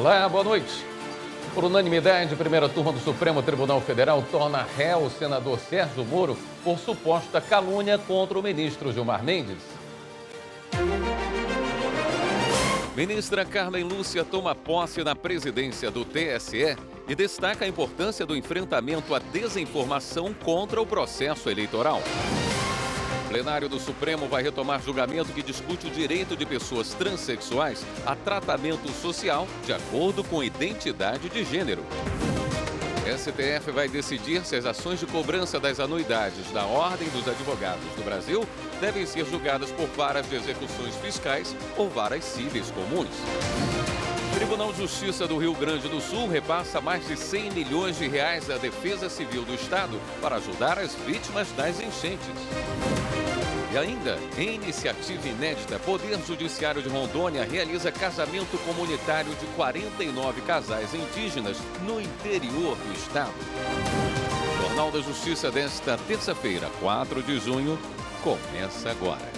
Olá, boa noite. Por unanimidade, a primeira turma do Supremo Tribunal Federal torna réu o senador Sérgio Moro por suposta calúnia contra o ministro Gilmar Mendes. Ministra Carmen Lúcia toma posse na presidência do TSE e destaca a importância do enfrentamento à desinformação contra o processo eleitoral. O plenário do Supremo vai retomar julgamento que discute o direito de pessoas transexuais a tratamento social de acordo com identidade de gênero. STF vai decidir se as ações de cobrança das anuidades da Ordem dos Advogados do Brasil devem ser julgadas por varas de execuções fiscais ou varas cíveis comuns. O Tribunal de Justiça do Rio Grande do Sul repassa mais de 100 milhões de reais à Defesa Civil do Estado para ajudar as vítimas das enchentes. E ainda, em iniciativa inédita, Poder Judiciário de Rondônia realiza casamento comunitário de 49 casais indígenas no interior do estado. O Jornal da Justiça desta terça-feira, 4 de junho, começa agora.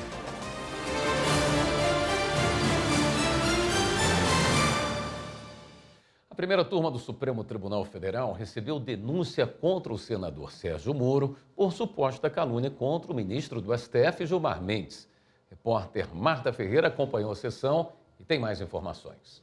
A primeira turma do Supremo Tribunal Federal recebeu denúncia contra o senador Sérgio Moro por suposta calúnia contra o ministro do STF, Gilmar Mendes. Repórter Marta Ferreira acompanhou a sessão e tem mais informações.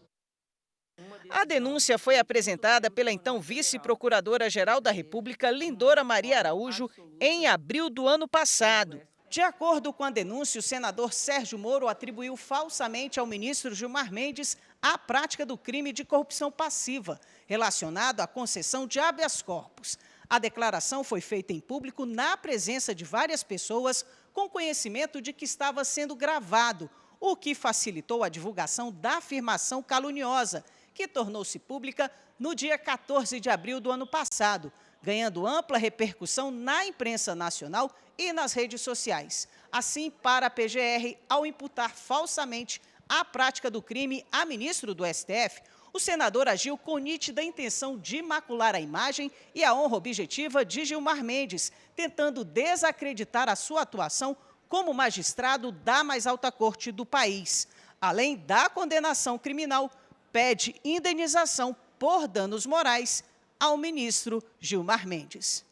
A denúncia foi apresentada pela então vice-procuradora-geral da República, Lindora Maria Araújo, em abril do ano passado. De acordo com a denúncia, o senador Sérgio Moro atribuiu falsamente ao ministro Gilmar Mendes a prática do crime de corrupção passiva, relacionado à concessão de habeas corpus. A declaração foi feita em público na presença de várias pessoas, com conhecimento de que estava sendo gravado, o que facilitou a divulgação da afirmação caluniosa, que tornou-se pública no dia 14 de abril do ano passado, ganhando ampla repercussão na imprensa nacional e nas redes sociais. Assim, para a PGR, ao imputar falsamente a prática do crime a ministro do STF, o senador agiu com nítida intenção de macular a imagem e a honra objetiva de Gilmar Mendes, tentando desacreditar a sua atuação como magistrado da mais alta corte do país. Além da condenação criminal, pede indenização por danos morais ao ministro Gilmar Mendes.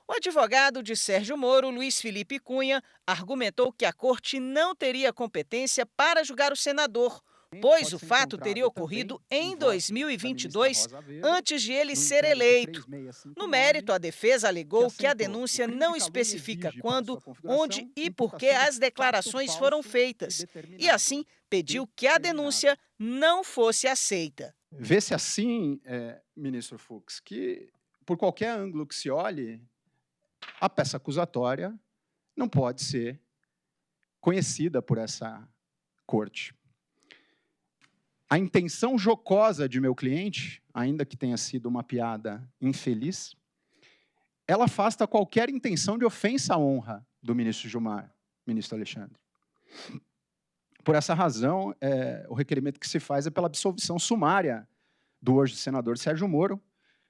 O advogado de Sérgio Moro, Luiz Felipe Cunha, argumentou que a corte não teria competência para julgar o senador, pois o fato teria ocorrido em 2022, antes de ele ser eleito. No mérito, a defesa alegou que a denúncia não especifica quando, onde e por que as declarações foram feitas, e assim pediu que a denúncia não fosse aceita. Vê-se assim, ministro Fux, que por qualquer ângulo que se olhe, a peça acusatória não pode ser conhecida por essa corte. A intenção jocosa de meu cliente, ainda que tenha sido uma piada infeliz, ela afasta qualquer intenção de ofensa à honra do ministro Gilmar, ministro Alexandre. Por essa razão, o requerimento que se faz é pela absolvição sumária do hoje senador Sérgio Moro,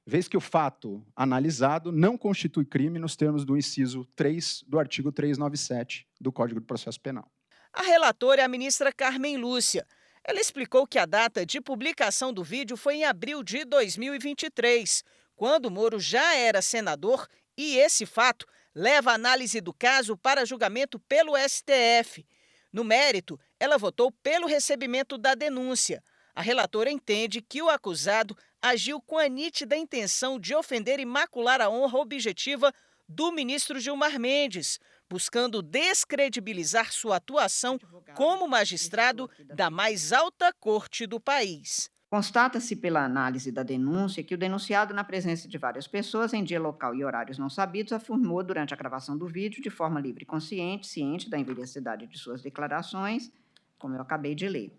vez que o fato analisado não constitui crime nos termos do inciso 3 do artigo 397 do Código de Processo Penal. A relatora é a ministra Carmen Lúcia. Ela explicou que a data de publicação do vídeo foi em abril de 2023, quando Moro já era senador, e esse fato leva a análise do caso para julgamento pelo STF. No mérito, ela votou pelo recebimento da denúncia. A relatora entende que o acusado agiu com a nítida intenção de ofender e macular a honra objetiva do ministro Gilmar Mendes, buscando descredibilizar sua atuação como magistrado da mais alta corte do país. Constata-se pela análise da denúncia que o denunciado, na presença de várias pessoas, em dia, local e horários não sabidos, afirmou durante a gravação do vídeo, de forma livre e consciente, ciente da inveracidade de suas declarações, como eu acabei de ler.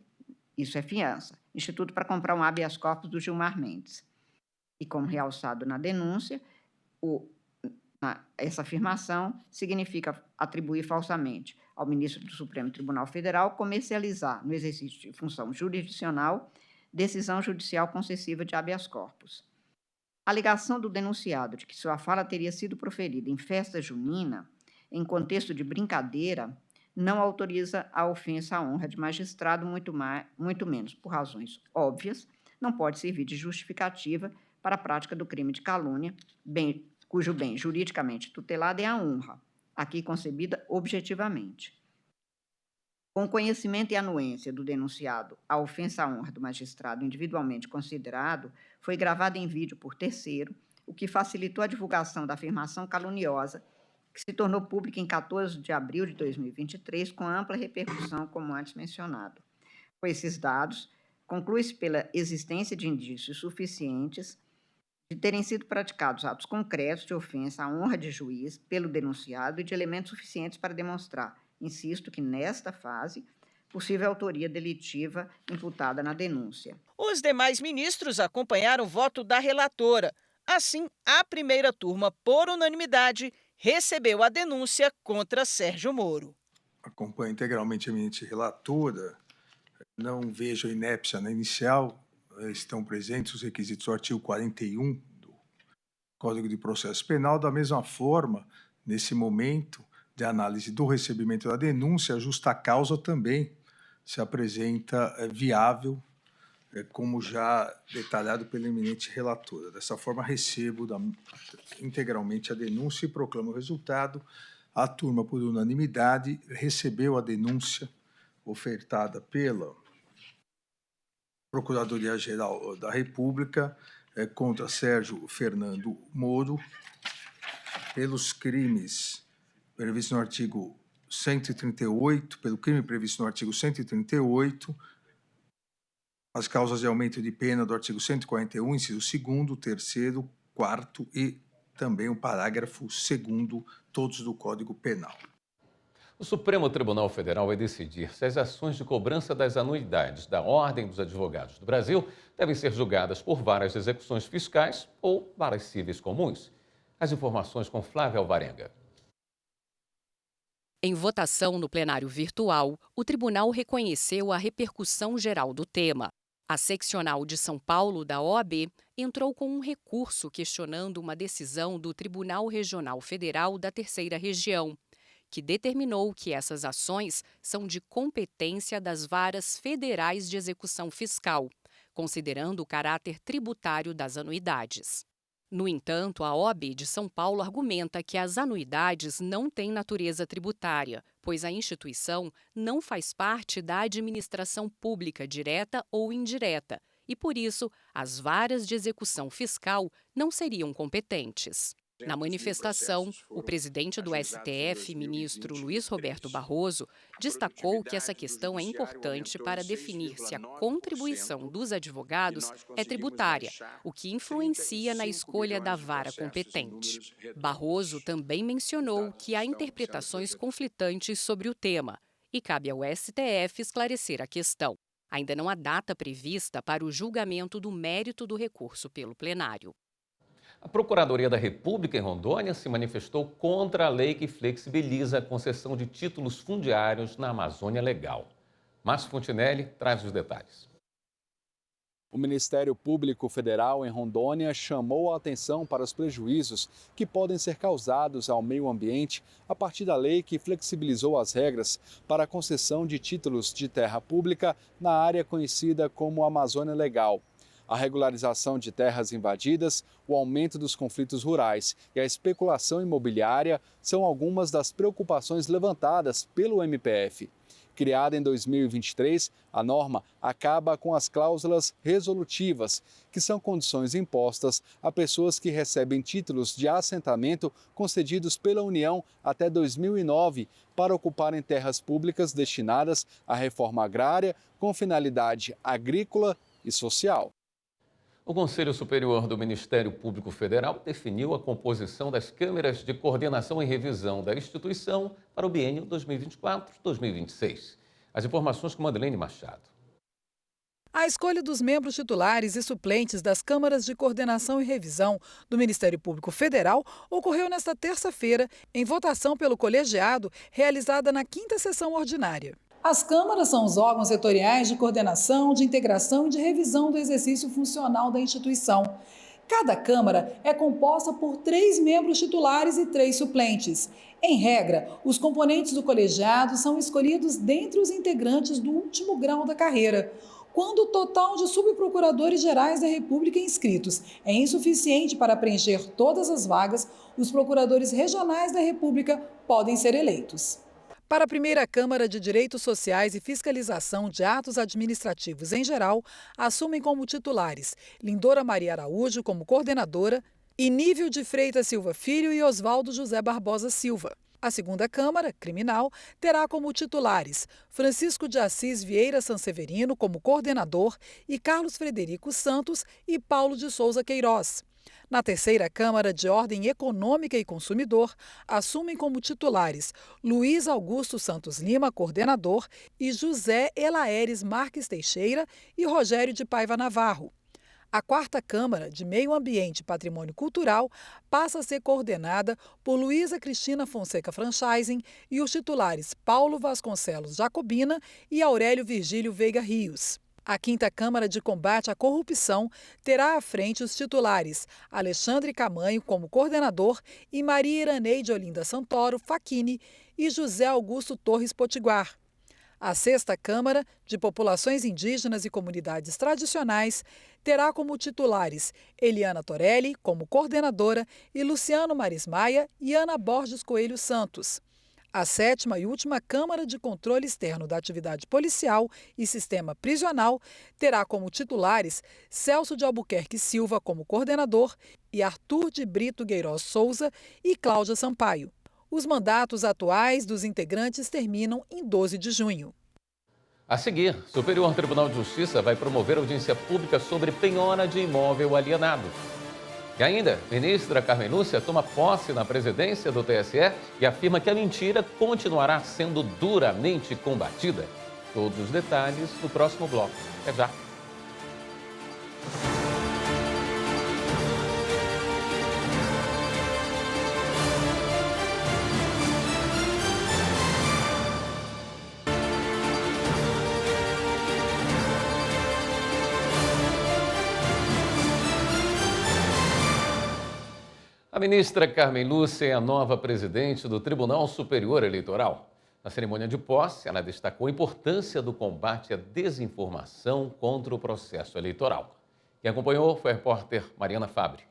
Isso é fiança. Instituto para comprar um habeas corpus do Gilmar Mendes. E como realçado na denúncia, essa afirmação significa atribuir falsamente ao ministro do Supremo Tribunal Federal comercializar, no exercício de função jurisdicional, decisão judicial concessiva de habeas corpus. A alegação do denunciado de que sua fala teria sido proferida em festa junina, em contexto de brincadeira, não autoriza a ofensa à honra de magistrado, muito menos por razões óbvias, não pode servir de justificativa para a prática do crime de calúnia, cujo bem juridicamente tutelado é a honra, aqui concebida objetivamente. Com conhecimento e anuência do denunciado, a ofensa à honra do magistrado individualmente considerado foi gravada em vídeo por terceiro, o que facilitou a divulgação da afirmação caluniosa, que se tornou pública em 14 de abril de 2023, com ampla repercussão, como antes mencionado. Com esses dados, conclui-se pela existência de indícios suficientes de terem sido praticados atos concretos de ofensa à honra de juiz pelo denunciado e de elementos suficientes para demonstrar, insisto que nesta fase, possível autoria delitiva imputada na denúncia. Os demais ministros acompanharam o voto da relatora. Assim, a primeira turma, por unanimidade, recebeu a denúncia contra Sérgio Moro. Acompanho integralmente a eminente relatora, não vejo inépcia na inicial, estão presentes os requisitos do artigo 41 do Código de Processo Penal. Da mesma forma, nesse momento de análise do recebimento da denúncia, a justa causa também se apresenta viável, como já detalhado pela eminente relatora. Dessa forma, recebo integralmente a denúncia e proclamo o resultado. A turma, por unanimidade, recebeu a denúncia ofertada pela Procuradoria-Geral da República contra Sérgio Fernando Moro pelos crimes previstos no artigo 138, pelo crime previsto no artigo 138, as causas de aumento de pena do artigo 141, inciso 2º, 3º, 4º e também o parágrafo 2º, todos do Código Penal. O Supremo Tribunal Federal vai decidir se as ações de cobrança das anuidades da Ordem dos Advogados do Brasil devem ser julgadas por varas de execuções fiscais ou varas cíveis comuns. As informações com Flávia Alvarenga. Em votação no plenário virtual, o tribunal reconheceu a repercussão geral do tema. A seccional de São Paulo da OAB entrou com um recurso questionando uma decisão do Tribunal Regional Federal da Terceira Região, que determinou que essas ações são de competência das varas federais de execução fiscal, considerando o caráter tributário das anuidades. No entanto, a OAB de São Paulo argumenta que as anuidades não têm natureza tributária, pois a instituição não faz parte da administração pública direta ou indireta e, por isso, as varas de execução fiscal não seriam competentes. Na manifestação, o presidente do STF, ministro Luiz Roberto Barroso, destacou que essa questão é importante para definir se a contribuição dos advogados é tributária, o que influencia na escolha da vara competente. Barroso também mencionou que há interpretações conflitantes sobre o tema e cabe ao STF esclarecer a questão. Ainda não há data prevista para o julgamento do mérito do recurso pelo plenário. A Procuradoria da República em Rondônia se manifestou contra a lei que flexibiliza a concessão de títulos fundiários na Amazônia Legal. Márcio Fontinelli traz os detalhes. O Ministério Público Federal em Rondônia chamou a atenção para os prejuízos que podem ser causados ao meio ambiente a partir da lei que flexibilizou as regras para a concessão de títulos de terra pública na área conhecida como Amazônia Legal. A regularização de terras invadidas, o aumento dos conflitos rurais e a especulação imobiliária são algumas das preocupações levantadas pelo MPF. Criada em 2023, a norma acaba com as cláusulas resolutivas, que são condições impostas a pessoas que recebem títulos de assentamento concedidos pela União até 2009 para ocuparem terras públicas destinadas à reforma agrária com finalidade agrícola e social. O Conselho Superior do Ministério Público Federal definiu a composição das câmeras de coordenação e revisão da instituição para o biênio 2024-2026. As informações com Madeleine Machado. A escolha dos membros titulares e suplentes das câmaras de coordenação e revisão do Ministério Público Federal ocorreu nesta terça-feira em votação pelo colegiado realizada na 5ª sessão ordinária. As câmaras são os órgãos setoriais de coordenação, de integração e de revisão do exercício funcional da instituição. Cada câmara é composta por 3 membros titulares e 3 suplentes. Em regra, os componentes do colegiado são escolhidos dentre os integrantes do último grau da carreira. Quando o total de subprocuradores-gerais da República inscritos é insuficiente para preencher todas as vagas, os procuradores regionais da República podem ser eleitos. Para a primeira Câmara de Direitos Sociais e Fiscalização de Atos Administrativos em geral, assumem como titulares Lindora Maria Araújo como coordenadora e Nível de Freitas Silva Filho e Oswaldo José Barbosa Silva. A segunda Câmara, Criminal, terá como titulares Francisco de Assis Vieira Sanseverino como coordenador e Carlos Frederico Santos e Paulo de Souza Queiroz. Na terceira Câmara de Ordem Econômica e Consumidor, assumem como titulares Luiz Augusto Santos Lima, coordenador, e José Elaeres Marques Teixeira e Rogério de Paiva Navarro. A quarta Câmara de Meio Ambiente e Patrimônio Cultural passa a ser coordenada por Luísa Cristina Fonseca Franchising e os titulares Paulo Vasconcelos Jacobina e Aurélio Virgílio Veiga Rios. A quinta Câmara de Combate à Corrupção terá à frente os titulares Alexandre Camanho como coordenador e Maria Iraneide Olinda Santoro Facchini e José Augusto Torres Potiguar. A sexta Câmara de Populações Indígenas e Comunidades Tradicionais terá como titulares Eliana Torelli como coordenadora e Luciano Marismaia e Ana Borges Coelho Santos. A sétima e última Câmara de Controle Externo da Atividade Policial e Sistema Prisional terá como titulares Celso de Albuquerque Silva como coordenador e Arthur de Brito Gueiroz Souza e Cláudia Sampaio. Os mandatos atuais dos integrantes terminam em 12 de junho. A seguir, o Superior Tribunal de Justiça vai promover audiência pública sobre penhora de imóvel alienado. E ainda, a ministra Carmen Lúcia toma posse na presidência do TSE e afirma que a mentira continuará sendo duramente combatida. Todos os detalhes no próximo bloco. Até já. A ministra Carmen Lúcia é a nova presidente do Tribunal Superior Eleitoral. Na cerimônia de posse, ela destacou a importância do combate à desinformação contra o processo eleitoral. Quem acompanhou foi a repórter Mariana Fabre.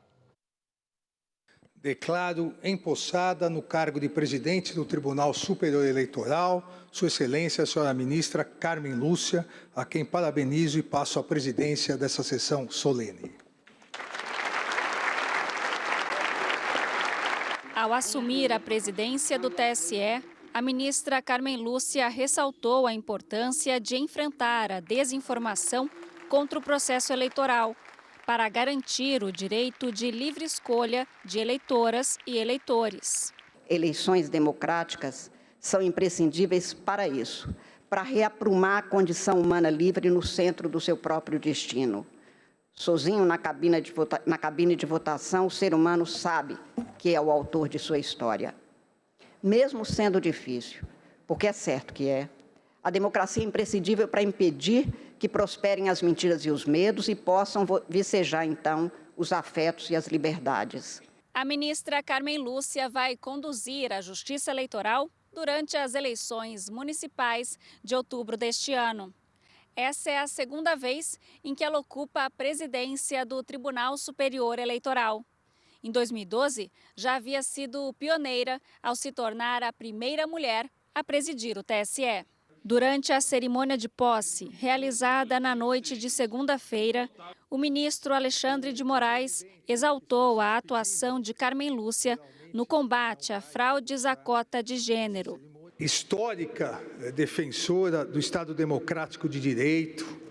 Declaro empossada no cargo de presidente do Tribunal Superior Eleitoral, Sua Excelência, a senhora ministra Carmen Lúcia, a quem parabenizo e passo a presidência dessa sessão solene. Ao assumir a presidência do TSE, a ministra Carmen Lúcia ressaltou a importância de enfrentar a desinformação contra o processo eleitoral, para garantir o direito de livre escolha de eleitoras e eleitores. Eleições democráticas são imprescindíveis para isso, para reaprumar a condição humana livre no centro do seu próprio destino. Sozinho na cabine de votação, o ser humano sabe que é o autor de sua história. Mesmo sendo difícil, porque é certo que é, a democracia é imprescindível para impedir que prosperem as mentiras e os medos e possam vicejar, então, os afetos e as liberdades. A ministra Carmen Lúcia vai conduzir a Justiça Eleitoral durante as eleições municipais de outubro deste ano. Essa é a segunda vez em que ela ocupa a presidência do Tribunal Superior Eleitoral. Em 2012, já havia sido pioneira ao se tornar a primeira mulher a presidir o TSE. Durante a cerimônia de posse, realizada na noite de segunda-feira, o ministro Alexandre de Moraes exaltou a atuação de Carmen Lúcia no combate a fraudes à cota de gênero. Histórica defensora do Estado Democrático de Direito,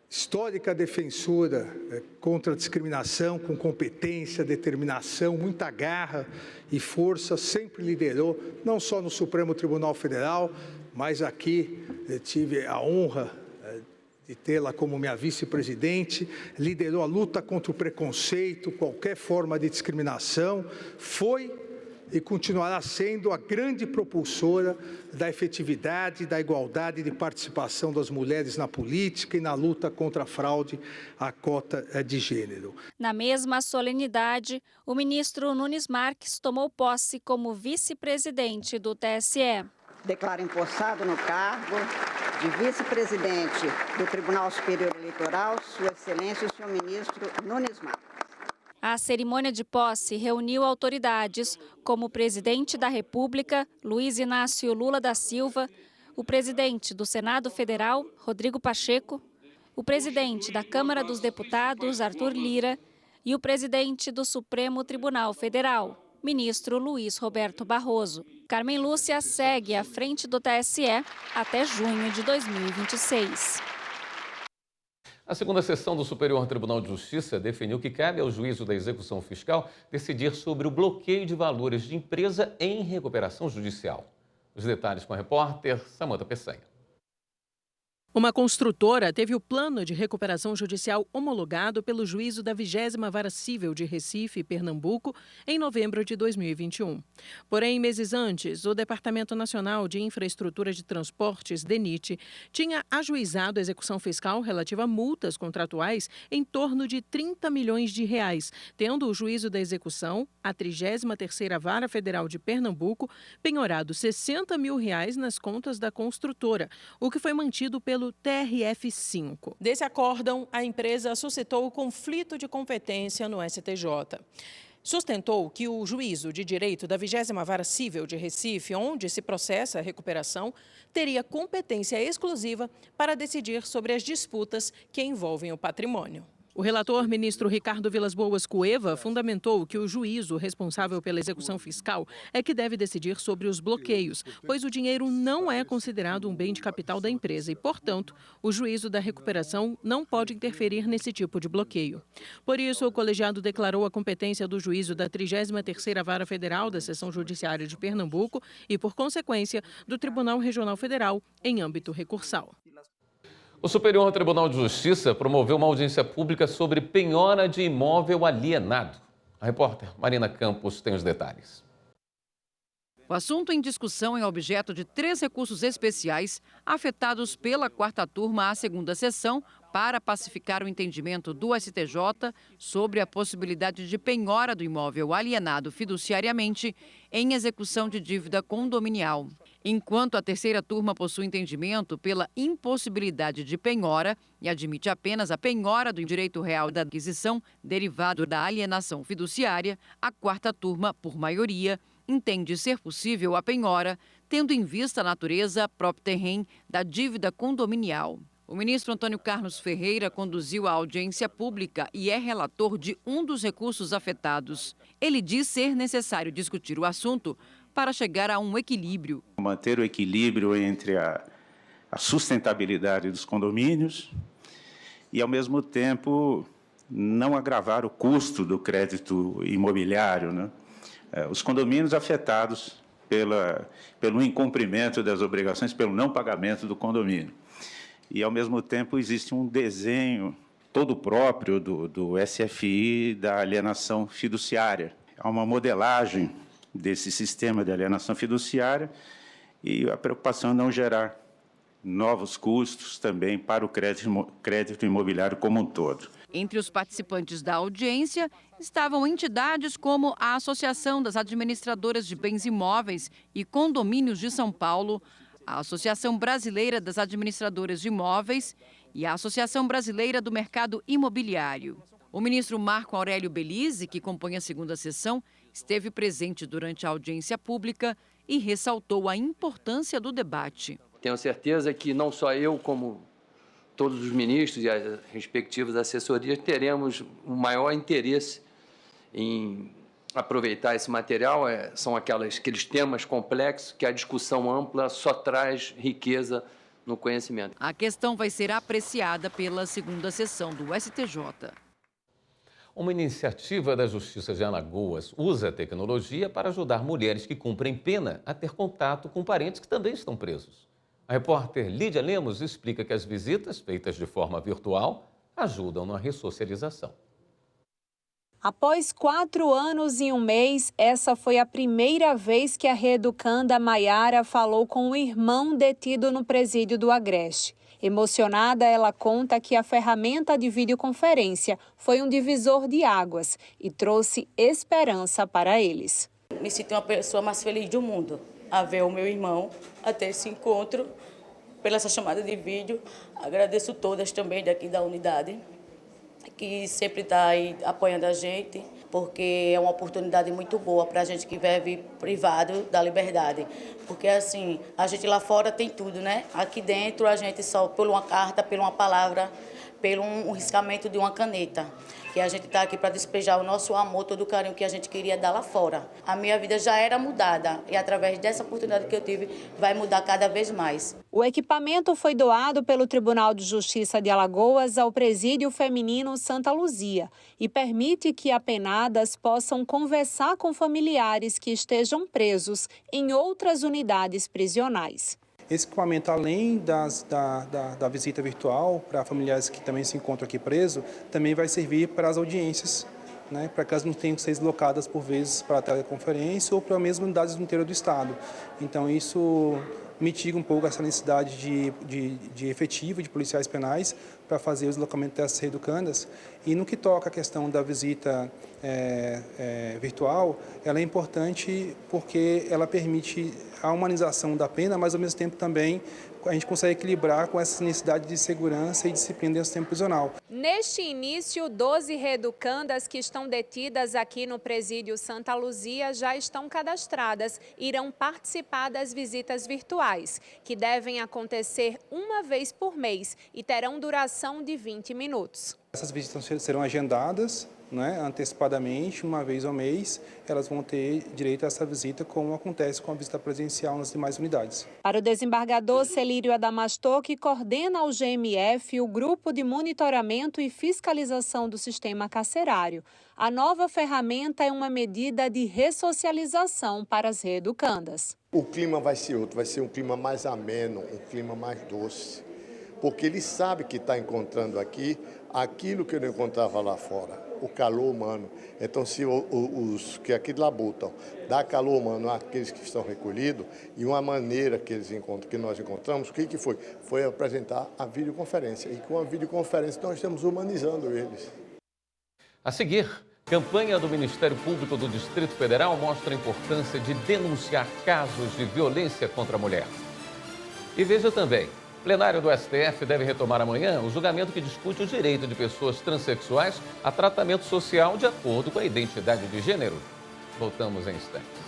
histórica defensora contra a discriminação, com competência, determinação, muita garra e força, sempre liderou, não só no Supremo Tribunal Federal, mas aqui tive a honra de tê-la como minha vice-presidente, liderou a luta contra o preconceito, qualquer forma de discriminação, foi e continuará sendo a grande propulsora da efetividade, da igualdade de participação das mulheres na política e na luta contra a fraude à cota de gênero. Na mesma solenidade, o ministro Nunes Marques tomou posse como vice-presidente do TSE. Declaro empossado no cargo de vice-presidente do Tribunal Superior Eleitoral, Sua Excelência, o senhor ministro Nunes Marques. A cerimônia de posse reuniu autoridades como o presidente da República, Luiz Inácio Lula da Silva, o presidente do Senado Federal, Rodrigo Pacheco, o presidente da Câmara dos Deputados, Arthur Lira, e o presidente do Supremo Tribunal Federal, ministro Luiz Roberto Barroso. Carmen Lúcia segue à frente do TSE até junho de 2026. A segunda sessão do Superior Tribunal de Justiça definiu que cabe ao juízo da execução fiscal decidir sobre o bloqueio de valores de empresa em recuperação judicial. Os detalhes com a repórter Samanta Peçanha. Uma construtora teve o plano de recuperação judicial homologado pelo juízo da 20ª Vara Cível de Recife, Pernambuco, em novembro de 2021. Porém, meses antes, o Departamento Nacional de Infraestrutura de Transportes, DENIT, tinha ajuizado a execução fiscal relativa a multas contratuais em torno de 30 milhões de reais, tendo o juízo da execução, a 33ª Vara Federal de Pernambuco, penhorado 60 mil reais nas contas da construtora, o que foi mantido pelo TRF5. Desse acórdão, a empresa suscitou o conflito de competência no STJ. Sustentou que o juízo de direito da 20ª Vara Cível de Recife, onde se processa a recuperação, teria competência exclusiva para decidir sobre as disputas que envolvem o patrimônio. O relator, ministro Ricardo Vilas Boas Cueva, fundamentou que o juízo responsável pela execução fiscal é que deve decidir sobre os bloqueios, pois o dinheiro não é considerado um bem de capital da empresa e, portanto, o juízo da recuperação não pode interferir nesse tipo de bloqueio. Por isso, o colegiado declarou a competência do juízo da 33ª Vara Federal da Seção Judiciária de Pernambuco e, por consequência, do Tribunal Regional Federal em âmbito recursal. O Superior Tribunal de Justiça promoveu uma audiência pública sobre penhora de imóvel alienado. A repórter Marina Campos tem os detalhes. O assunto em discussão é objeto de 3 recursos especiais afetados pela 4ª turma à 2ª sessão para pacificar o entendimento do STJ sobre a possibilidade de penhora do imóvel alienado fiduciariamente em execução de dívida condominial. Enquanto a 3ª turma possui entendimento pela impossibilidade de penhora e admite apenas a penhora do direito real da aquisição derivado da alienação fiduciária, a 4ª turma, por maioria, entende ser possível a penhora, tendo em vista a natureza propterrem da dívida condominial. O ministro Antônio Carlos Ferreira conduziu a audiência pública e é relator de um dos recursos afetados. Ele diz ser necessário discutir o assunto para chegar a um equilíbrio. Manter o equilíbrio entre a sustentabilidade dos condomínios e, ao mesmo tempo, não agravar o custo do imobiliário, né? Os condomínios afetados pelo incumprimento das obrigações, pelo não pagamento do condomínio. E, ao mesmo tempo, existe um desenho todo próprio do SFI da alienação fiduciária. Há uma modelagem desse sistema de alienação fiduciária e a preocupação é não gerar novos custos também para o crédito imobiliário como um todo. Entre os participantes da audiência estavam entidades como a Associação das Administradoras de Bens Imóveis e Condomínios de São Paulo, a Associação Brasileira das Administradoras de Imóveis e a Associação Brasileira do Mercado Imobiliário. O ministro Marco Aurélio Belize, que compõe a 2ª sessão, esteve presente durante a audiência pública e ressaltou a importância do debate. Tenho certeza que não só eu, como todos os ministros e as respectivas assessorias, teremos um maior interesse em aproveitar esse material. São aqueles temas complexos que a discussão ampla só traz riqueza no conhecimento. A questão vai ser apreciada pela 2ª sessão do STJ. Uma iniciativa da Justiça de Alagoas usa a tecnologia para ajudar mulheres que cumprem pena a ter contato com parentes que também estão presos. A repórter Lídia Lemos explica que as visitas, feitas de forma virtual, ajudam na ressocialização. Após 4 anos e 1 mês, essa foi a primeira vez que a reeducanda Maiara falou com o irmão detido no presídio do Agreste. Emocionada, ela conta que a ferramenta de videoconferência foi um divisor de águas e trouxe esperança para eles. Me sinto uma pessoa mais feliz do mundo a ver o meu irmão, a ter esse encontro pela essa chamada de vídeo. Agradeço todas também daqui da unidade, que sempre está aí apoiando a gente, porque é uma oportunidade muito boa para a gente que vive privado da liberdade. Porque, assim, a gente lá fora tem tudo, né? Aqui dentro a gente só por uma carta, por uma palavra, pelo um riscamento de uma caneta. Que a gente está aqui para despejar o nosso amor, todo o carinho que a gente queria dar lá fora. A minha vida já era mudada e através dessa oportunidade que eu tive, vai mudar cada vez mais. O equipamento foi doado pelo Tribunal de Justiça de Alagoas ao Presídio Feminino Santa Luzia e permite que apenadas possam conversar com familiares que estejam presos em outras unidades prisionais. Esse equipamento, além da visita virtual para familiares que também se encontram aqui presos, também vai servir para as audiências, né, para que elas não tenham que ser deslocadas por vezes para a teleconferência ou para as mesmas unidades do interior do estado. Então isso mitiga um pouco essa necessidade de efetivo de policiais penais para fazer o deslocamento dessas reeducandas. E no que toca a questão da visita virtual, ela é importante porque ela permite a humanização da pena, mas ao mesmo tempo também a gente consegue equilibrar com essa necessidade de segurança e disciplina dentro do sistema prisional. Neste início, 12 reeducandas que estão detidas aqui no Presídio Santa Luzia já estão cadastradas. Irão participar das visitas virtuais, que devem acontecer uma vez por mês e terão duração de 20 minutos. Essas visitas serão agendadas, né, antecipadamente, uma vez ao mês. Elas vão ter direito a essa visita, como acontece com a visita presencial nas demais unidades. Para o desembargador Celírio Adamastor, que coordena o GMF, o Grupo de Monitoramento e Fiscalização do Sistema Carcerário, a nova ferramenta é uma medida de ressocialização para as reeducandas. O clima vai ser outro, vai ser um clima mais ameno, um clima mais doce, porque ele sabe que está encontrando aqui aquilo que eu não encontrava lá fora. O calor humano. Então, se os que aqui labutam dá calor humano àqueles que estão recolhidos, e uma maneira que nós encontramos, o que foi? Foi apresentar a videoconferência. E com a videoconferência nós estamos humanizando eles. A seguir, campanha do Ministério Público do Distrito Federal mostra a importância de denunciar casos de violência contra a mulher. E veja também, plenário do STF deve retomar amanhã o julgamento que discute o direito de pessoas transexuais a tratamento social de acordo com a identidade de gênero. Voltamos em instantes.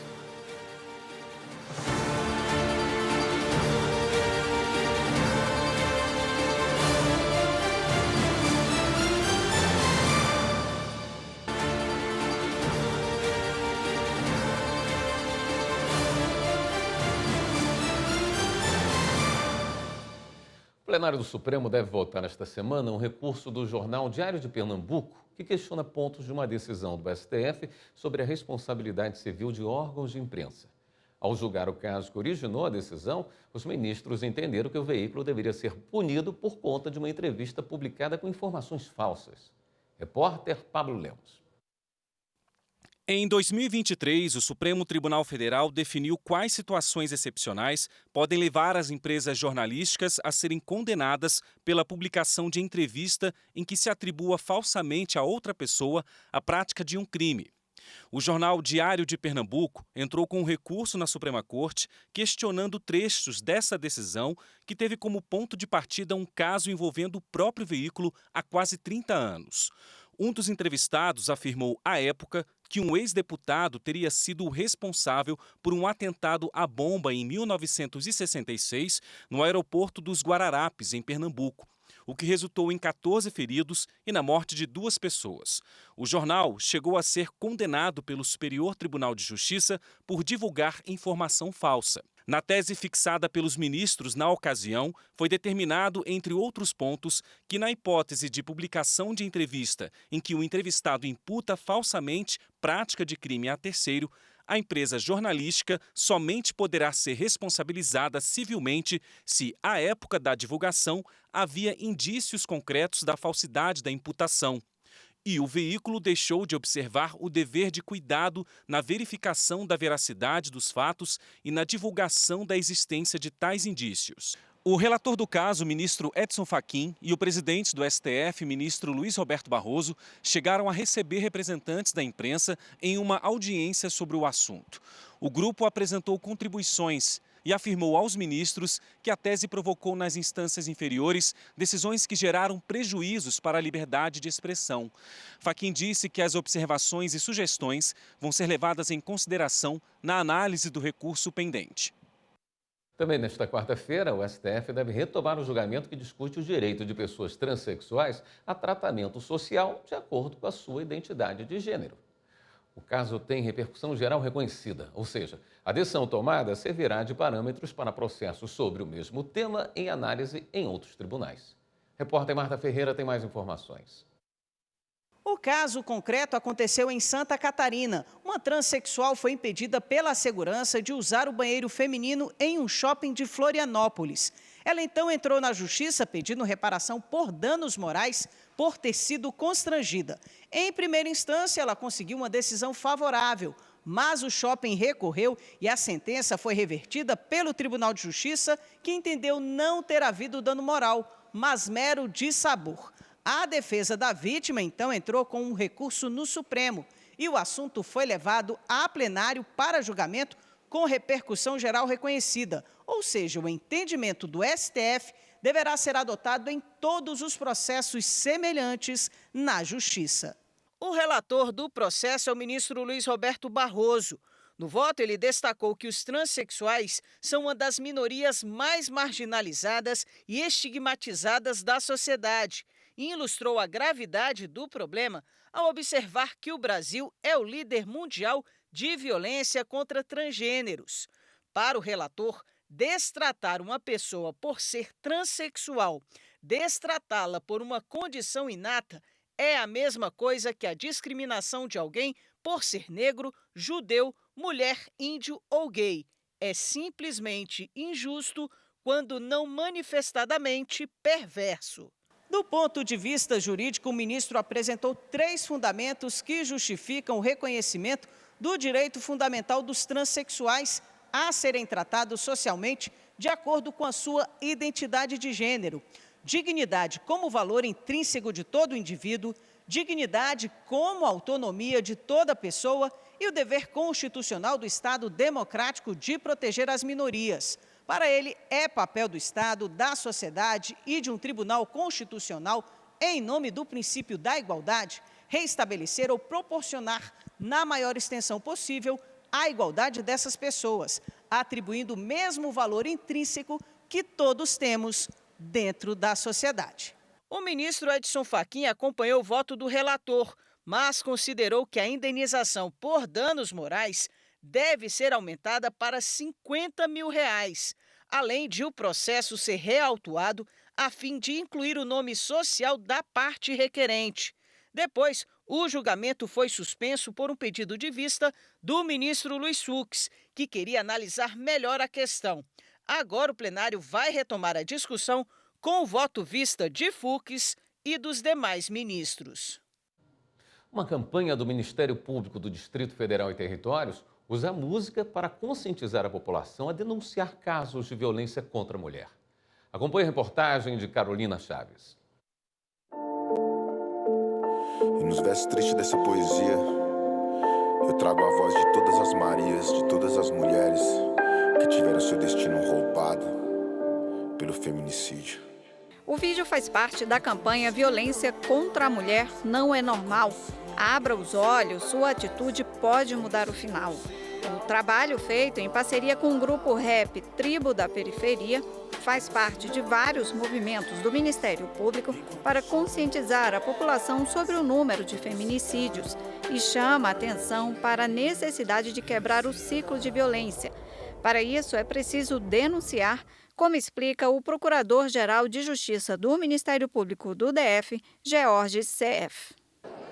O plenário do Supremo deve votar nesta semana um recurso do jornal Diário de Pernambuco que questiona pontos de uma decisão do STF sobre a responsabilidade civil de órgãos de imprensa. Ao julgar o caso que originou a decisão, os ministros entenderam que o veículo deveria ser punido por conta de uma entrevista publicada com informações falsas. Repórter Pablo Lemos. Em 2023, o Supremo Tribunal Federal definiu quais situações excepcionais podem levar as empresas jornalísticas a serem condenadas pela publicação de entrevista em que se atribua falsamente a outra pessoa a prática de um crime. O jornal Diário de Pernambuco entrou com um recurso na Suprema Corte questionando trechos dessa decisão que teve como ponto de partida um caso envolvendo o próprio veículo há quase 30 anos. Um dos entrevistados afirmou, à época, que um ex-deputado teria sido o responsável por um atentado à bomba em 1966 no aeroporto dos Guararapes, em Pernambuco, o que resultou em 14 feridos e na morte de 2 pessoas. O jornal chegou a ser condenado pelo Superior Tribunal de Justiça por divulgar informação falsa. Na tese fixada pelos ministros na ocasião, foi determinado, entre outros pontos, que na hipótese de publicação de entrevista em que o entrevistado imputa falsamente prática de crime a terceiro, a empresa jornalística somente poderá ser responsabilizada civilmente se, à época da divulgação, havia indícios concretos da falsidade da imputação. E o veículo deixou de observar o dever de cuidado na verificação da veracidade dos fatos e na divulgação da existência de tais indícios. O relator do caso, o ministro Edson Fachin, e o presidente do STF, ministro Luiz Roberto Barroso, chegaram a receber representantes da imprensa em uma audiência sobre o assunto. O grupo apresentou contribuições e afirmou aos ministros que a tese provocou nas instâncias inferiores decisões que geraram prejuízos para a liberdade de expressão. Fachin disse que as observações e sugestões vão ser levadas em consideração na análise do recurso pendente. Também nesta quarta-feira, o STF deve retomar o julgamento que discute o direito de pessoas transexuais a tratamento social de acordo com a sua identidade de gênero. O caso tem repercussão geral reconhecida, ou seja, a decisão tomada servirá de parâmetros para processos sobre o mesmo tema em análise em outros tribunais. Repórter Marta Ferreira tem mais informações. O caso concreto aconteceu em Santa Catarina. Uma transexual foi impedida pela segurança de usar o banheiro feminino em um shopping de Florianópolis. Ela então entrou na justiça pedindo reparação por danos morais por ter sido constrangida. Em primeira instância, ela conseguiu uma decisão favorável, mas o shopping recorreu e a sentença foi revertida pelo Tribunal de Justiça, que entendeu não ter havido dano moral, mas mero dissabor. A defesa da vítima, então, entrou com um recurso no Supremo e o assunto foi levado a plenário para julgamento com repercussão geral reconhecida, ou seja, o entendimento do STF deverá ser adotado em todos os processos semelhantes na Justiça. O relator do processo é o ministro Luiz Roberto Barroso. No voto, ele destacou que os transexuais são uma das minorias mais marginalizadas e estigmatizadas da sociedade e ilustrou a gravidade do problema ao observar que o Brasil é o líder mundial de violência contra transgêneros. Para o relator, destratar uma pessoa por ser transexual, destratá-la por uma condição inata, é a mesma coisa que a discriminação de alguém por ser negro, judeu, mulher, índio ou gay. É simplesmente injusto, quando não manifestadamente perverso. Do ponto de vista jurídico, o ministro apresentou 3 fundamentos que justificam o reconhecimento do direito fundamental dos transexuais a serem tratados socialmente de acordo com a sua identidade de gênero. Dignidade como valor intrínseco de todo indivíduo, dignidade como autonomia de toda pessoa e o dever constitucional do Estado democrático de proteger as minorias. Para ele, é papel do Estado, da sociedade e de um tribunal constitucional, em nome do princípio da igualdade, reestabelecer ou proporcionar, na maior extensão possível, a igualdade dessas pessoas, atribuindo o mesmo valor intrínseco que todos temos dentro da sociedade. O ministro Edson Fachin acompanhou o voto do relator, mas considerou que a indenização por danos morais deve ser aumentada para R$50 mil, além de o processo ser reautuado a fim de incluir o nome social da parte requerente. Depois, o julgamento foi suspenso por um pedido de vista do ministro Luiz Fux, que queria analisar melhor a questão. Agora o plenário vai retomar a discussão com o voto vista de Fux e dos demais ministros. Uma campanha do Ministério Público do Distrito Federal e Territórios usa a música para conscientizar a população a denunciar casos de violência contra a mulher. Acompanhe a reportagem de Carolina Chaves. E nos versos tristes dessa poesia, eu trago a voz de todas as Marias, de todas as mulheres que tiveram seu destino roubado pelo feminicídio. O vídeo faz parte da campanha Violência contra a Mulher Não é Normal. Abra os olhos, sua atitude pode mudar o final. O trabalho feito em parceria com o grupo rap Tribo da Periferia faz parte de vários movimentos do Ministério Público para conscientizar a população sobre o número de feminicídios e chama a atenção para a necessidade de quebrar o ciclo de violência. Para isso, é preciso denunciar, como explica o Procurador-Geral de Justiça do Ministério Público do DF, George C.F.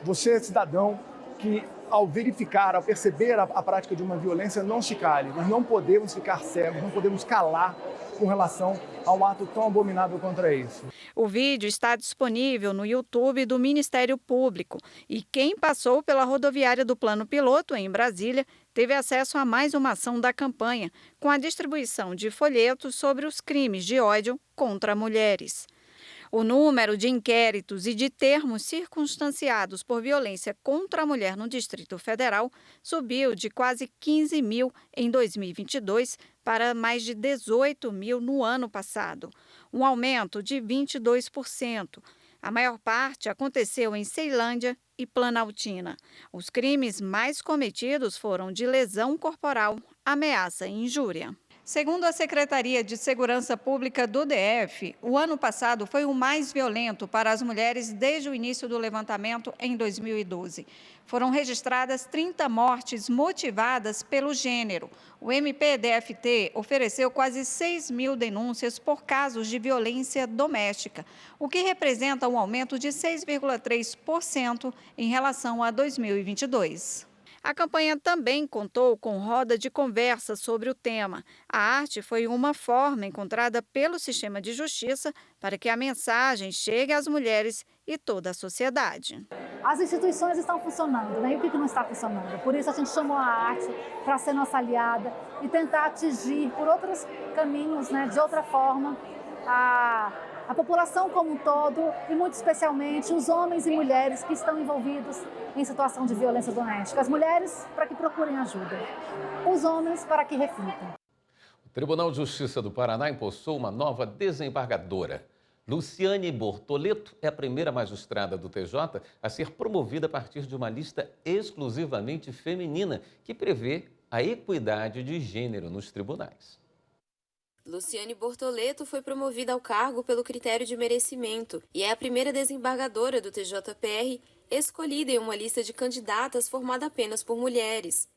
Você é cidadão que, ao verificar, ao perceber a prática de uma violência, não se cale. Nós não podemos ficar cegos, não podemos calar com relação a um ato tão abominável contra isso. O vídeo está disponível no YouTube do Ministério Público e quem passou pela rodoviária do Plano Piloto, em Brasília, teve acesso a mais uma ação da campanha, com a distribuição de folhetos sobre os crimes de ódio contra mulheres. O número de inquéritos e de termos circunstanciados por violência contra a mulher no Distrito Federal subiu de quase 15 mil em 2022 para mais de 18 mil no ano passado, um aumento de 22%. A maior parte aconteceu em Ceilândia e Planaltina. Os crimes mais cometidos foram de lesão corporal, ameaça e injúria. Segundo a Secretaria de Segurança Pública do DF, o ano passado foi o mais violento para as mulheres desde o início do levantamento em 2012. Foram registradas 30 mortes motivadas pelo gênero. O MPDFT ofereceu quase 6 mil denúncias por casos de violência doméstica, o que representa um aumento de 6,3% em relação a 2022. A campanha também contou com roda de conversa sobre o tema. A arte foi uma forma encontrada pelo sistema de justiça para que a mensagem chegue às mulheres e toda a sociedade. As instituições estão funcionando, né? E o que não está funcionando? Por isso a gente chamou a arte para ser nossa aliada e tentar atingir por outros caminhos, né? De outra forma, a população como um todo e, muito especialmente, os homens e mulheres que estão envolvidos em situação de violência doméstica. As mulheres para que procurem ajuda, os homens para que reflitam. O Tribunal de Justiça do Paraná empossou uma nova desembargadora. Luciane Bortoleto é a primeira magistrada do TJ a ser promovida a partir de uma lista exclusivamente feminina que prevê a equidade de gênero nos tribunais. Luciane Bortoleto foi promovida ao cargo pelo critério de merecimento e é a primeira desembargadora do TJPR escolhida em uma lista de candidatas formada apenas por mulheres.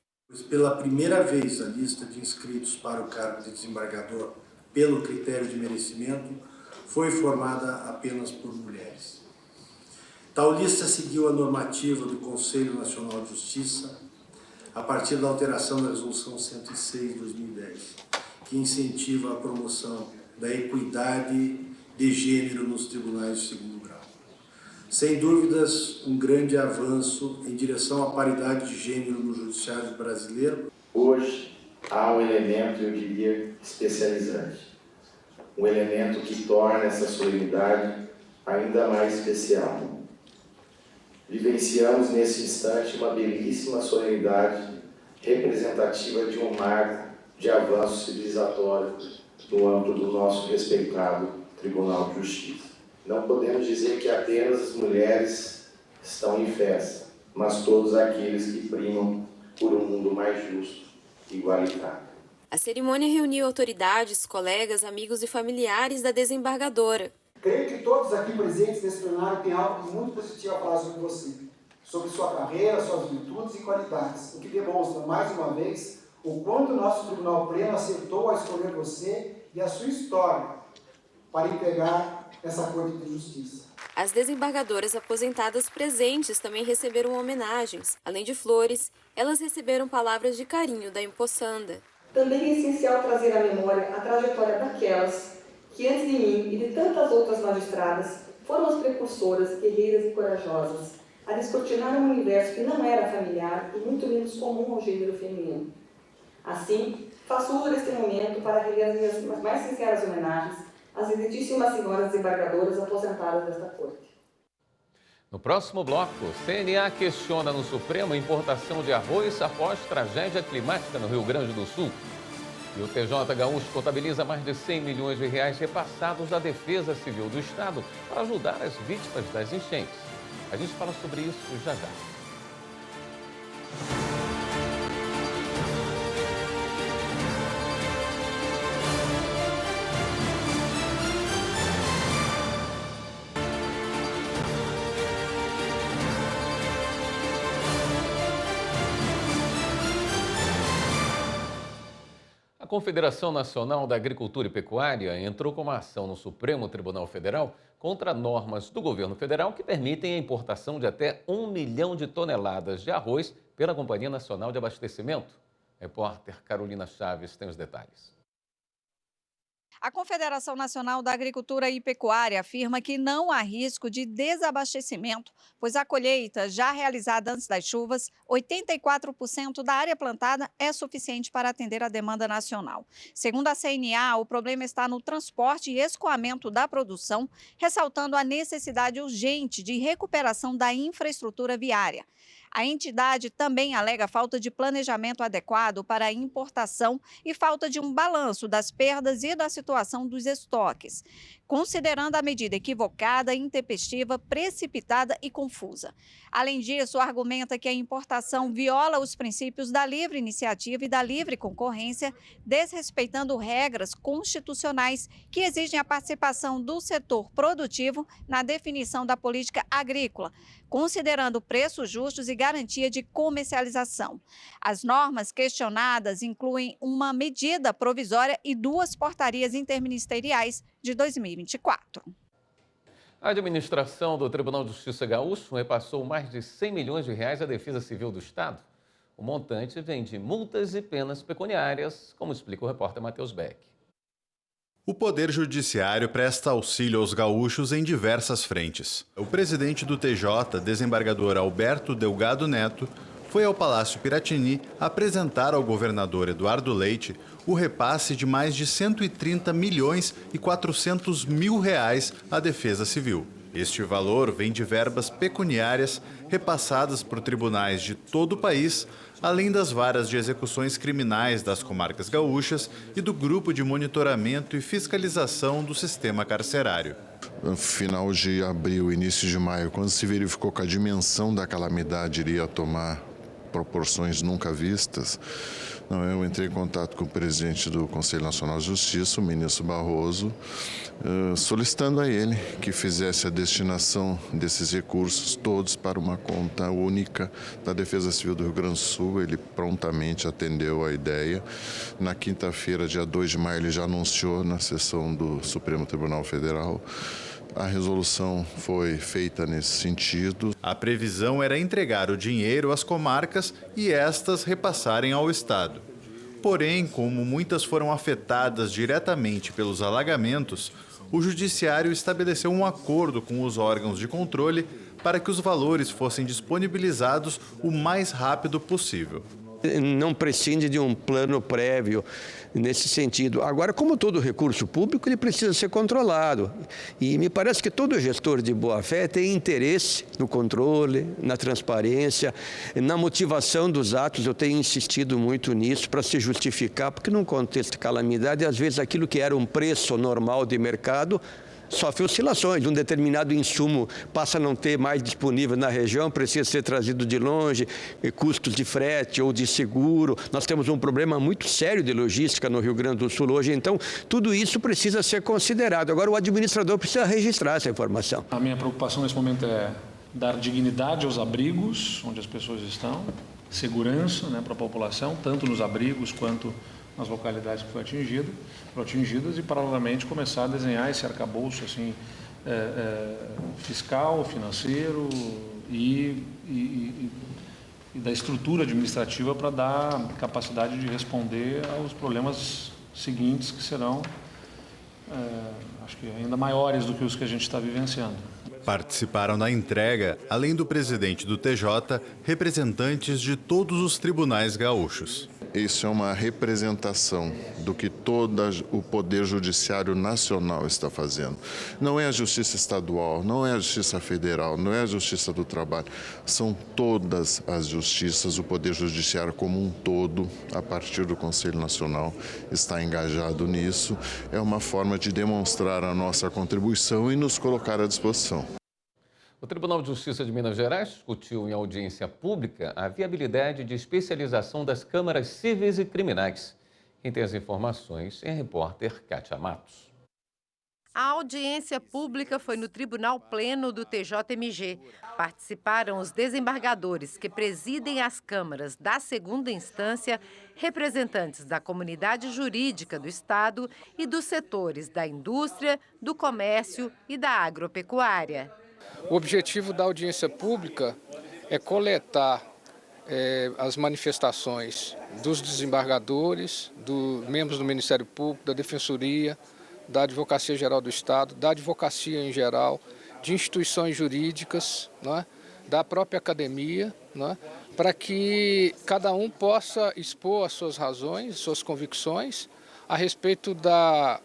Pela primeira vez, a lista de inscritos para o cargo de desembargador pelo critério de merecimento foi formada apenas por mulheres. Tal lista seguiu a normativa do Conselho Nacional de Justiça a partir da alteração da Resolução 106 de 2010. Que incentiva a promoção da equidade de gênero nos tribunais de segundo grau. Sem dúvidas, um grande avanço em direção à paridade de gênero no judiciário brasileiro. Hoje há um elemento, eu diria, especializante. Um elemento que torna essa solenidade ainda mais especial. Vivenciamos nesse instante uma belíssima solenidade representativa de um marco de avanço civilizatório no âmbito do nosso respeitado Tribunal de Justiça. Não podemos dizer que apenas as mulheres estão em festa, mas todos aqueles que primam por um mundo mais justo e igualitário. A cerimônia reuniu autoridades, colegas, amigos e familiares da desembargadora. Creio que todos aqui presentes nesse plenário têm algo muito positivo a falar sobre você, sobre sua carreira, suas virtudes e qualidades, o que demonstra, mais uma vez, o quanto o nosso Tribunal Pleno acertou a escolher você e a sua história para integrar essa Corte de Justiça. As desembargadoras aposentadas presentes também receberam homenagens. Além de flores, elas receberam palavras de carinho da empossanda. Também é essencial trazer à memória a trajetória daquelas que, antes de mim e de tantas outras magistradas, foram as precursoras, guerreiras e corajosas, a descortinar um universo que não era familiar e muito menos comum ao gênero feminino. Assim, faço uso deste momento para render as minhas mais sinceras homenagens às eruditíssimas senhoras desembargadoras aposentadas desta Corte. No próximo bloco, CNA questiona no Supremo a importação de arroz após tragédia climática no Rio Grande do Sul. E o TJ Gaúcho contabiliza mais de 100 milhões de reais repassados da Defesa Civil do Estado para ajudar as vítimas das enchentes. A gente fala sobre isso já já. A Confederação Nacional da Agricultura e Pecuária entrou com uma ação no Supremo Tribunal Federal contra normas do governo federal que permitem a importação de até 1 milhão de toneladas de arroz pela Companhia Nacional de Abastecimento. A repórter Carolina Chaves tem os detalhes. A Confederação Nacional da Agricultura e Pecuária afirma que não há risco de desabastecimento, pois a colheita já realizada antes das chuvas, 84% da área plantada é suficiente para atender a demanda nacional. Segundo a CNA, o problema está no transporte e escoamento da produção, ressaltando a necessidade urgente de recuperação da infraestrutura viária. A entidade também alega falta de planejamento adequado para a importação e falta de um balanço das perdas e da situação dos estoques, considerando a medida equivocada, intempestiva, precipitada e confusa. Além disso, argumenta que a importação viola os princípios da livre iniciativa e da livre concorrência, desrespeitando regras constitucionais que exigem a participação do setor produtivo na definição da política agrícola, considerando preços justos e garantia de comercialização. As normas questionadas incluem uma medida provisória e 2 portarias interministeriais de 2024. A administração do Tribunal de Justiça Gaúcho repassou mais de 100 milhões de reais à Defesa Civil do Estado. O montante vem de multas e penas pecuniárias, como explica o repórter Matheus Beck. O Poder Judiciário presta auxílio aos gaúchos em diversas frentes. O presidente do TJ, desembargador Alberto Delgado Neto, foi ao Palácio Piratini apresentar ao governador Eduardo Leite o repasse de mais de 130 milhões e 400 mil reais à Defesa Civil. Este valor vem de verbas pecuniárias repassadas por tribunais de todo o país, além das varas de execuções criminais das comarcas gaúchas e do Grupo de Monitoramento e Fiscalização do Sistema Carcerário. No final de abril, início de maio, quando se verificou que a dimensão da calamidade iria tomar proporções nunca vistas, eu entrei em contato com o presidente do Conselho Nacional de Justiça, o ministro Barroso, solicitando a ele que fizesse a destinação desses recursos todos para uma conta única da Defesa Civil do Rio Grande do Sul. Ele prontamente atendeu a ideia. Na quinta-feira, dia 2 de maio, ele já anunciou na sessão do Supremo Tribunal Federal. A resolução foi feita nesse sentido. A previsão era entregar o dinheiro às comarcas e estas repassarem ao Estado. Porém, como muitas foram afetadas diretamente pelos alagamentos, o Judiciário estabeleceu um acordo com os órgãos de controle para que os valores fossem disponibilizados o mais rápido possível. Não prescinde de um plano prévio nesse sentido. Agora, como todo recurso público, ele precisa ser controlado. E me parece que todo gestor de boa-fé tem interesse no controle, na transparência, na motivação dos atos. Eu tenho insistido muito nisso para se justificar, porque num contexto de calamidade, às vezes aquilo que era um preço normal de mercado sofre oscilações. Um determinado insumo passa a não ter mais disponível na região, precisa ser trazido de longe, custos de frete ou de seguro. Nós temos um problema muito sério de logística no Rio Grande do Sul hoje, então tudo isso precisa ser considerado. Agora o administrador precisa registrar essa informação. A minha preocupação nesse momento é dar dignidade aos abrigos onde as pessoas estão, segurança, para a população, tanto nos abrigos quanto nas localidades que foram atingidas e, paralelamente, começar a desenhar esse arcabouço assim, fiscal, financeiro e da estrutura administrativa para dar capacidade de responder aos problemas seguintes que serão, acho que ainda maiores do que os que a gente está vivenciando. Participaram da entrega, além do presidente do TJ, representantes de todos os tribunais gaúchos. Isso é uma representação do que todo o Poder Judiciário Nacional está fazendo. Não é a Justiça Estadual, não é a Justiça Federal, não é a Justiça do Trabalho. São todas as justiças, o Poder Judiciário como um todo, a partir do Conselho Nacional, está engajado nisso. É uma forma de demonstrar a nossa contribuição e nos colocar à disposição. O Tribunal de Justiça de Minas Gerais discutiu em audiência pública a viabilidade de especialização das câmaras cíveis e criminais. Quem tem as informações é a repórter Kátia Matos. A audiência pública foi no Tribunal Pleno do TJMG. Participaram os desembargadores que presidem as câmaras da segunda instância, representantes da comunidade jurídica do Estado e dos setores da indústria, do comércio e da agropecuária. O objetivo da audiência pública é coletar as manifestações dos desembargadores, dos membros do Ministério Público, da Defensoria, da Advocacia Geral do Estado, da advocacia em geral, de instituições jurídicas, né, da própria academia, né, para que cada um possa expor as suas razões, suas convicções a respeito da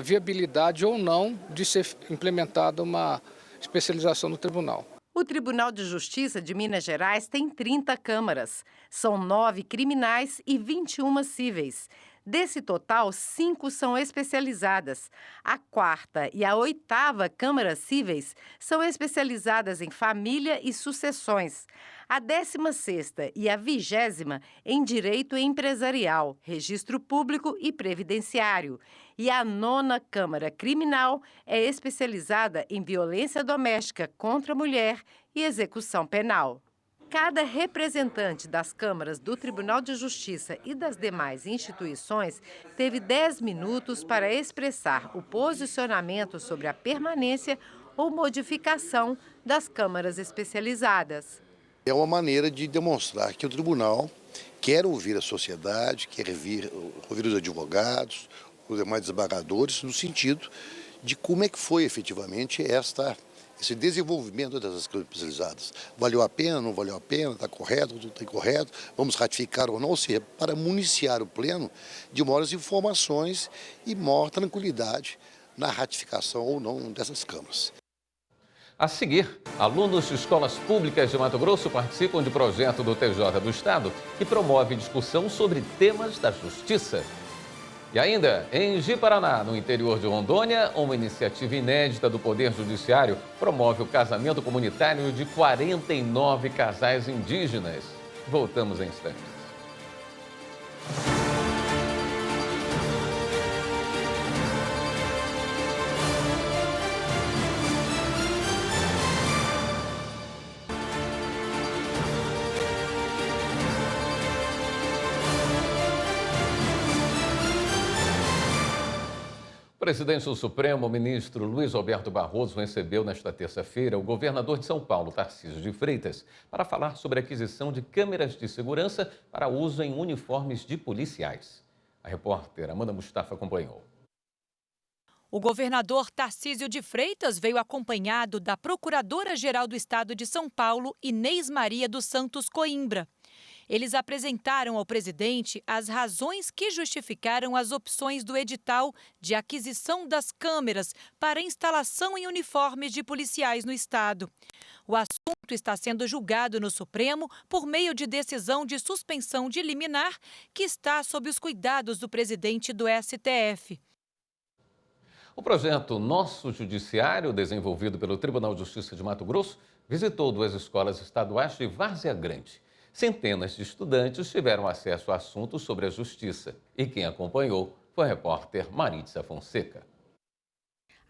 viabilidade ou não de ser implementada uma especialização no tribunal. O Tribunal de Justiça de Minas Gerais tem 30 câmaras. São 9 criminais e 21 cíveis. Desse total, 5 são especializadas. A 4ª e a 8ª Câmara Cíveis são especializadas em família e sucessões. A 16ª e a 20ª em Direito Empresarial, Registro Público e Previdenciário. E a 9ª Câmara Criminal é especializada em violência doméstica contra a mulher e execução penal. Cada representante das câmaras do Tribunal de Justiça e das demais instituições teve 10 minutos para expressar o posicionamento sobre a permanência ou modificação das câmaras especializadas. É uma maneira de demonstrar que o tribunal quer ouvir a sociedade, quer ouvir os advogados, os demais desembargadores, no sentido de como é que foi efetivamente esse desenvolvimento dessas câmaras especializadas. Valeu a pena, não valeu a pena, está correto, não está incorreto, vamos ratificar ou não, ou seja, para municiar o Pleno de maiores informações e maior tranquilidade na ratificação ou não dessas câmaras. A seguir, alunos de escolas públicas de Mato Grosso participam de projeto do TJ do Estado que promove discussão sobre temas da justiça. E ainda, em Ji-Paraná, no interior de Rondônia, uma iniciativa inédita do Poder Judiciário promove o casamento comunitário de 49 casais indígenas. Voltamos em instantes. O presidente do Supremo, o ministro Luiz Roberto Barroso, recebeu nesta terça-feira o governador de São Paulo, Tarcísio de Freitas, para falar sobre a aquisição de câmeras de segurança para uso em uniformes de policiais. A repórter Amanda Mustafa acompanhou. O governador Tarcísio de Freitas veio acompanhado da Procuradora-Geral do Estado de São Paulo, Inês Maria dos Santos Coimbra. Eles apresentaram ao presidente as razões que justificaram as opções do edital de aquisição das câmeras para instalação em uniformes de policiais no estado. O assunto está sendo julgado no Supremo por meio de decisão de suspensão de liminar que está sob os cuidados do presidente do STF. O projeto Nosso Judiciário, desenvolvido pelo Tribunal de Justiça de Mato Grosso, visitou 2 escolas estaduais de Várzea Grande. Centenas de estudantes tiveram acesso a assuntos sobre a justiça. E quem acompanhou foi a repórter Maritza Fonseca.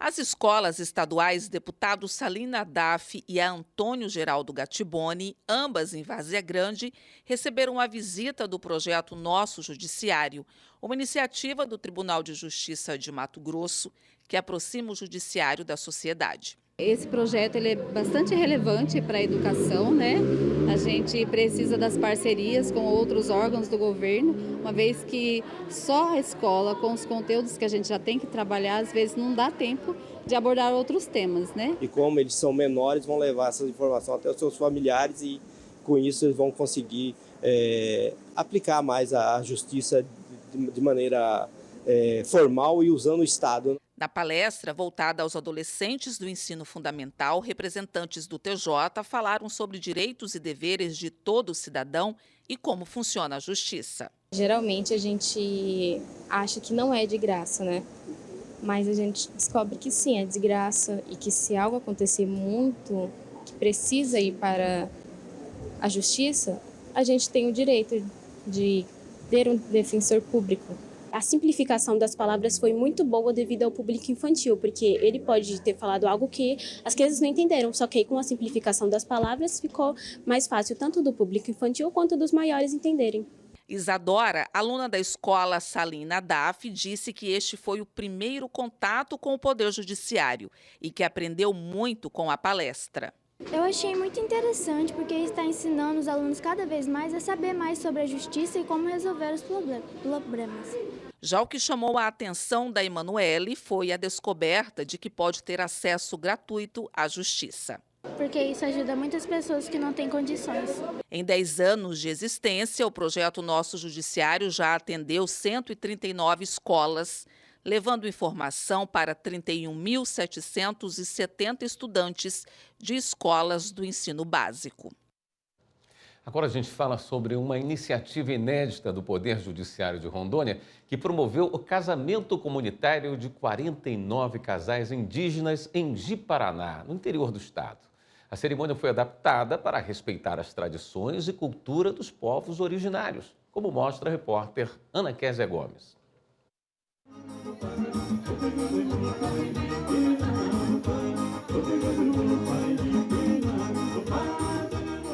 As escolas estaduais Deputado Salim Nadaf e a Antônio Geraldo Gattiboni, ambas em Várzea Grande, receberam a visita do projeto Nosso Judiciário, uma iniciativa do Tribunal de Justiça de Mato Grosso que aproxima o judiciário da sociedade. Esse projeto ele é bastante relevante para a educação, né? A gente precisa das parcerias com outros órgãos do governo, uma vez que só a escola, com os conteúdos que a gente já tem que trabalhar, às vezes não dá tempo de abordar outros temas, né? E como eles são menores, vão levar essa informação até os seus familiares e com isso eles vão conseguir aplicar mais a justiça de maneira formal e usando o Estado. Na palestra, voltada aos adolescentes do ensino fundamental, representantes do TJ falaram sobre direitos e deveres de todo cidadão e como funciona a justiça. Geralmente a gente acha que não é de graça, né? Mas a gente descobre que sim, é de graça e que se algo acontecer muito, que precisa ir para a justiça, a gente tem o direito de ter um defensor público. A simplificação das palavras foi muito boa devido ao público infantil, porque ele pode ter falado algo que as crianças não entenderam, só que aí com a simplificação das palavras ficou mais fácil tanto do público infantil quanto dos maiores entenderem. Isadora, aluna da escola Salim Nadaf, disse que este foi o primeiro contato com o Poder Judiciário e que aprendeu muito com a palestra. Eu achei muito interessante porque está ensinando os alunos cada vez mais a saber mais sobre a justiça e como resolver os problemas. Já o que chamou a atenção da Emanuele foi a descoberta de que pode ter acesso gratuito à justiça. Porque isso ajuda muitas pessoas que não têm condições. Em 10 anos de existência, o projeto Nosso Judiciário já atendeu 139 escolas, levando informação para 31.770 estudantes de escolas do ensino básico. Agora a gente fala sobre uma iniciativa inédita do Poder Judiciário de Rondônia que promoveu o casamento comunitário de 49 casais indígenas em Ji-Paraná, no interior do estado. A cerimônia foi adaptada para respeitar as tradições e cultura dos povos originários, como mostra a repórter Ana Kézia Gomes.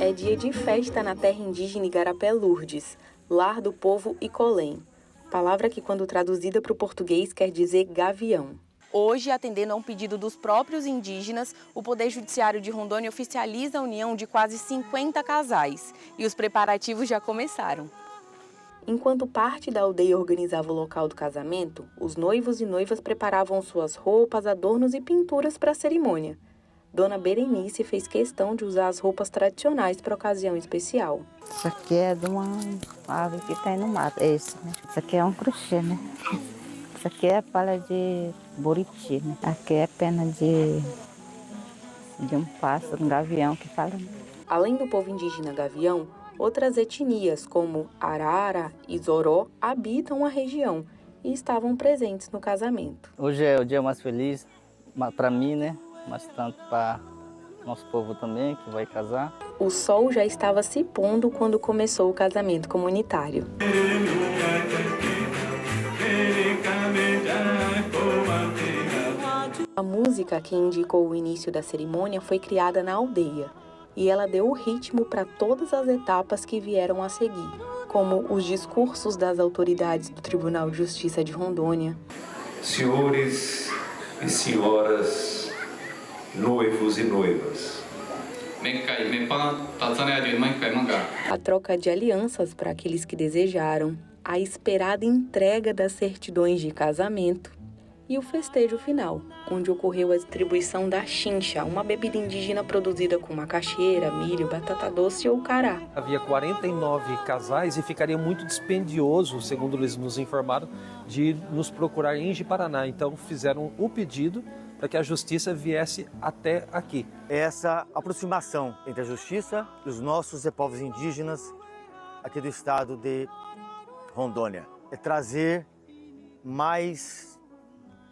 É dia de festa na terra indígena Igarapé Lourdes, lar do povo Icolém, palavra que, quando traduzida para o português, quer dizer gavião. Hoje, atendendo a um pedido dos próprios indígenas, o Poder Judiciário de Rondônia oficializa a união de quase 50 casais e os preparativos já começaram. Enquanto parte da aldeia organizava o local do casamento, os noivos e noivas preparavam suas roupas, adornos e pinturas para a cerimônia. Dona Berenice fez questão de usar as roupas tradicionais para a ocasião especial. Isso aqui é de uma ave que tem no mato, esse, né? Isso aqui é um crochê, né? Isso aqui é palha de buriti, né? Aqui é pena de um pássaro, um gavião que fala. Além do povo indígena gavião, outras etnias, como Arara e Zoró, habitam a região e estavam presentes no casamento. Hoje é o dia mais feliz para mim, né? Mas tanto para nosso povo também, que vai casar. O sol já estava se pondo quando começou o casamento comunitário. A música que indicou o início da cerimônia foi criada na aldeia, e ela deu o ritmo para todas as etapas que vieram a seguir, como os discursos das autoridades do Tribunal de Justiça de Rondônia. Senhores e senhoras, noivos e noivas. A troca de alianças para aqueles que desejaram, a esperada entrega das certidões de casamento e o festejo final, onde ocorreu a distribuição da chincha, uma bebida indígena produzida com macaxeira, milho, batata doce ou cará. Havia 49 casais e ficaria muito dispendioso, segundo eles nos informaram, de nos procurar em Ji-Paraná. Então fizeram o pedido para que a justiça viesse até aqui. Essa aproximação entre a justiça e os nossos povos indígenas aqui do estado de Rondônia é trazer mais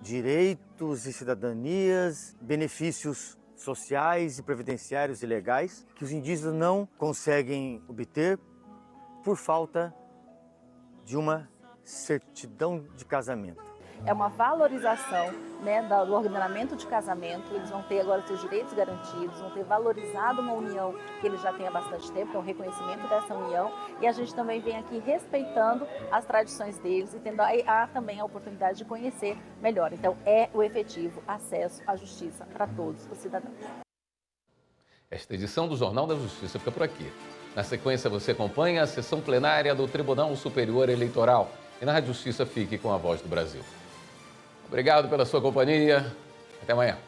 direitos e cidadanias, benefícios sociais e previdenciários e legais que os indígenas não conseguem obter por falta de uma certidão de casamento. É uma valorização, né, do ordenamento de casamento. Eles vão ter agora seus direitos garantidos, vão ter valorizado uma união que eles já têm há bastante tempo, é um reconhecimento dessa união. E a gente também vem aqui respeitando as tradições deles e tendo também a oportunidade de conhecer melhor. Então, é o efetivo acesso à justiça para todos os cidadãos. Esta edição do Jornal da Justiça fica por aqui. Na sequência, você acompanha a sessão plenária do Tribunal Superior Eleitoral. E na Rádio Justiça, fique com a Voz do Brasil. Obrigado pela sua companhia. Até amanhã.